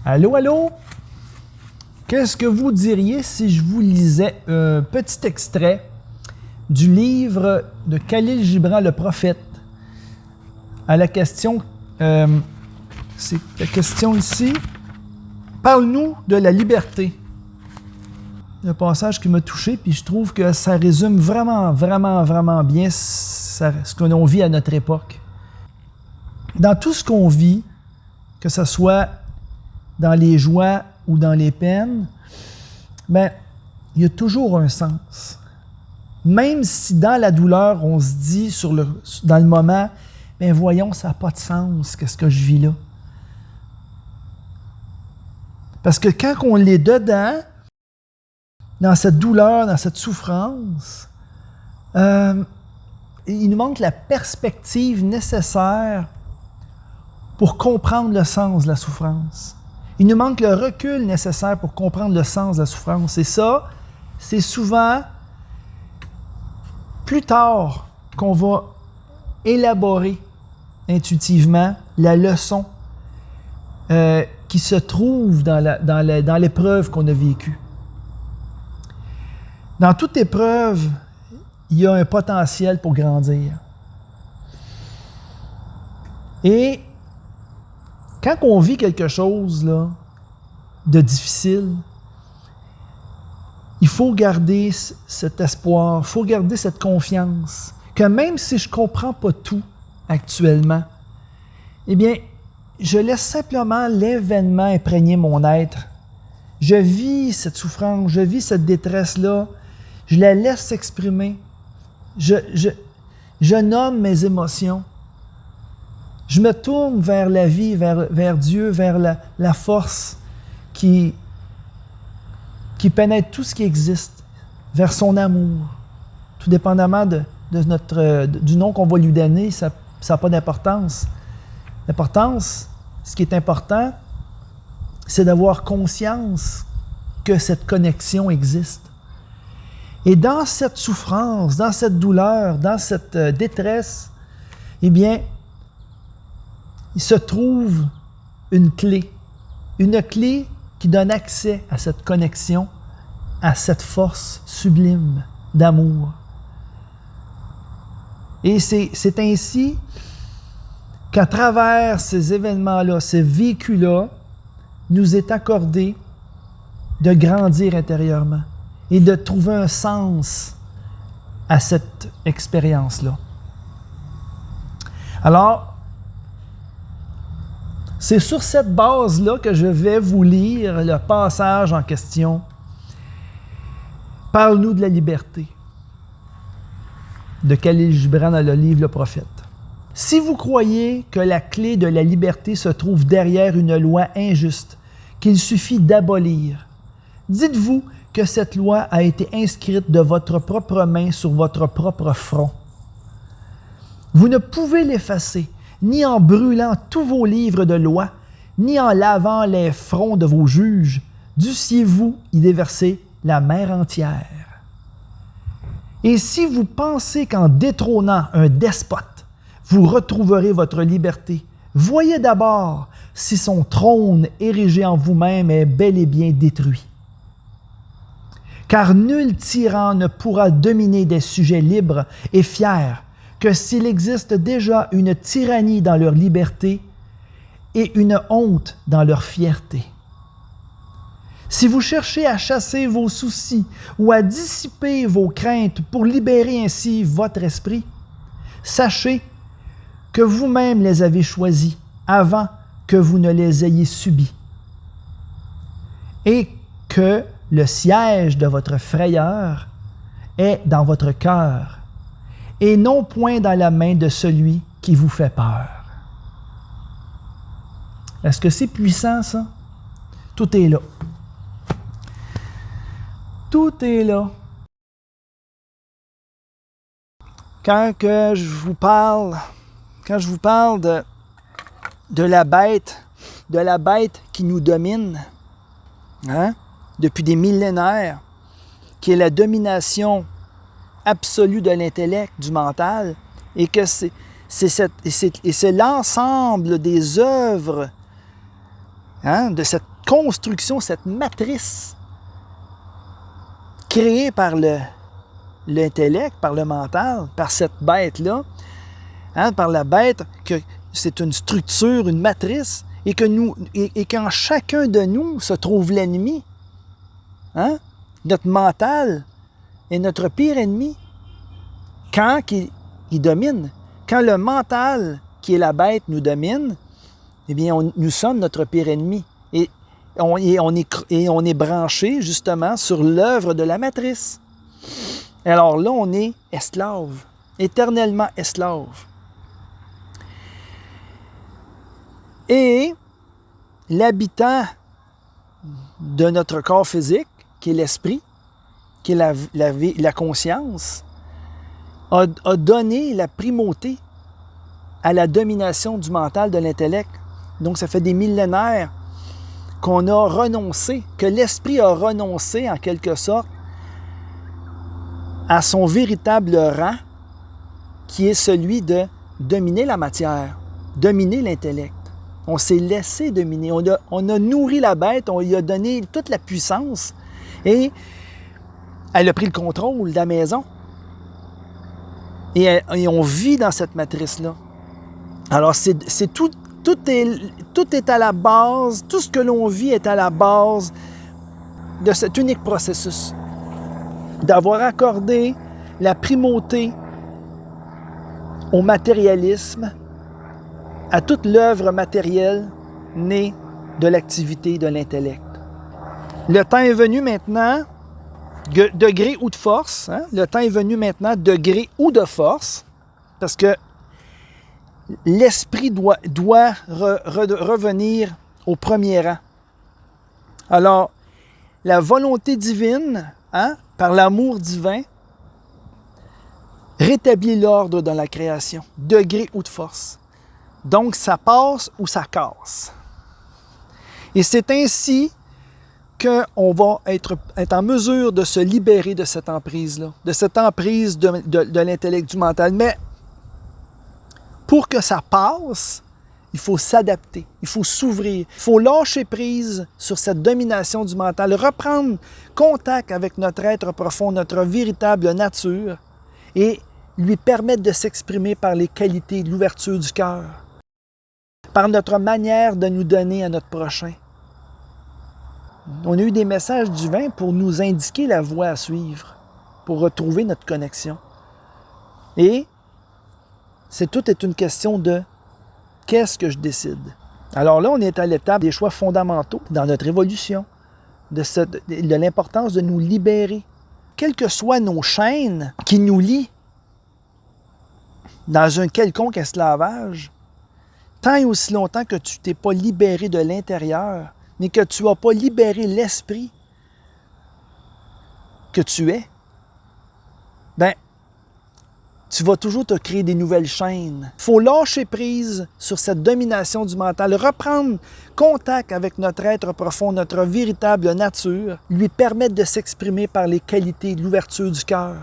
Allô, allô? Qu'est-ce que vous diriez si je vous lisais un petit extrait du livre de Khalil Gibran, le prophète, à la question, c'est la question ici, parle-nous de la liberté. Un passage qui m'a touché, puis je trouve que ça résume vraiment bien ce que l'on vit à notre époque. Dans tout ce qu'on vit, que ce soit dans les joies ou dans les peines, ben, il y a toujours un sens. Même si dans la douleur, on se dit dans le moment, ben voyons, ça n'a pas de sens, qu'est-ce que je vis là. Parce que quand on est dedans, dans cette douleur, dans cette souffrance, il nous manque la perspective nécessaire pour comprendre le sens de la souffrance. Il nous manque le recul nécessaire pour comprendre le sens de la souffrance. Et ça, c'est souvent plus tard qu'on va élaborer intuitivement la leçon qui se trouve dans l'épreuve qu'on a vécue. Dans toute épreuve, il y a un potentiel pour grandir. Et quand on vit quelque chose là, de difficile, il faut garder cet espoir, il faut garder cette confiance, que même si je ne comprends pas tout actuellement, eh bien, je laisse simplement l'événement imprégner mon être. Je vis cette souffrance, je vis cette détresse-là, je la laisse s'exprimer. Je nomme mes émotions. Je me tourne vers la vie, vers Dieu, vers la force qui pénètre tout ce qui existe, vers son amour. Tout dépendamment du nom qu'on va lui donner, ça n'a pas d'importance. L'importance, ce qui est important, c'est d'avoir conscience que cette connexion existe. Et dans cette souffrance, dans cette douleur, dans cette détresse, eh bien, il se trouve une clé qui donne accès à cette connexion, à cette force sublime d'amour. Et c'est ainsi qu'à travers ces événements-là, ces vécus-là, nous est accordé de grandir intérieurement et de trouver un sens à cette expérience-là. Alors, c'est sur cette base-là que je vais vous lire le passage en question. Parle-nous de la liberté, de Khalil Gibran dans le livre Le Prophète. Si vous croyez que la clé de la liberté se trouve derrière une loi injuste qu'il suffit d'abolir, dites-vous que cette loi a été inscrite de votre propre main sur votre propre front. Vous ne pouvez l'effacer, ni en brûlant tous vos livres de loi, ni en lavant les fronts de vos juges, dussiez-vous y déverser la mer entière. Et si vous pensez qu'en détrônant un despote, vous retrouverez votre liberté, voyez d'abord si son trône érigé en vous-même est bel et bien détruit. Car nul tyran ne pourra dominer des sujets libres et fiers que s'il existe déjà une tyrannie dans leur liberté et une honte dans leur fierté. Si vous cherchez à chasser vos soucis ou à dissiper vos craintes pour libérer ainsi votre esprit, sachez que vous-même les avez choisis avant que vous ne les ayez subis et que le siège de votre frayeur est dans votre cœur et non point dans la main de celui qui vous fait peur. Est-ce que c'est puissant, ça? Tout est là. Tout est là. Quand je vous parle de la bête qui nous domine, hein, depuis des millénaires, qui est la domination absolue de l'intellect, du mental, et que c'est l'ensemble des œuvres, hein, de cette construction, cette matrice créée par l'intellect, par le mental, par cette bête-là, hein, par la bête, que c'est une structure, une matrice, et qu'en chacun de nous se trouve l'ennemi. Hein? Notre mental est notre pire ennemi. Quand il domine, quand le mental, qui est la bête, nous domine, eh bien, nous sommes notre pire ennemi. Et on est branché, justement, sur l'œuvre de la matrice. Alors là, on est esclave, éternellement esclave. Et l'habitant de notre corps physique, qui est l'esprit, qui est la conscience, a donné la primauté à la domination du mental, de l'intellect. Donc, ça fait des millénaires qu'on a renoncé, que l'esprit a renoncé, en quelque sorte, à son véritable rang, qui est celui de dominer la matière, dominer l'intellect. On s'est laissé dominer. On a nourri la bête, on lui a donné toute la puissance et elle a pris le contrôle de la maison. Et on vit dans cette matrice-là. Alors, tout est à la base, tout ce que l'on vit est à la base de cet unique processus d'avoir accordé la primauté au matérialisme, à toute l'œuvre matérielle née de l'activité de l'intellect. Le temps est venu maintenant, de gré ou de force, hein? Le temps est venu maintenant de gré ou de force, parce que l'esprit doit revenir au premier rang. Alors, la volonté divine, hein, par l'amour divin, rétablit l'ordre dans la création, de gré ou de force. Donc, ça passe ou ça casse. Et c'est ainsi qu'on va être en mesure de se libérer de cette emprise-là, de cette emprise de l'intellect, du mental. Mais pour que ça passe, il faut s'adapter, il faut s'ouvrir, il faut lâcher prise sur cette domination du mental, reprendre contact avec notre être profond, notre véritable nature, et lui permettre de s'exprimer par les qualités de l'ouverture du cœur, par notre manière de nous donner à notre prochain. On a eu des messages divins pour nous indiquer la voie à suivre, pour retrouver notre connexion. Et tout est une question de qu'est-ce que je décide. Alors là, on est à l'étape des choix fondamentaux dans notre évolution, de l'importance de nous libérer. Quelles que soient nos chaînes qui nous lient dans un quelconque esclavage, tant et aussi longtemps que tu ne t'es pas libéré de l'intérieur, mais que tu n'as pas libéré l'esprit que tu es, ben, tu vas toujours te créer des nouvelles chaînes. Il faut lâcher prise sur cette domination du mental, reprendre contact avec notre être profond, notre véritable nature, lui permettre de s'exprimer par les qualités de l'ouverture du cœur.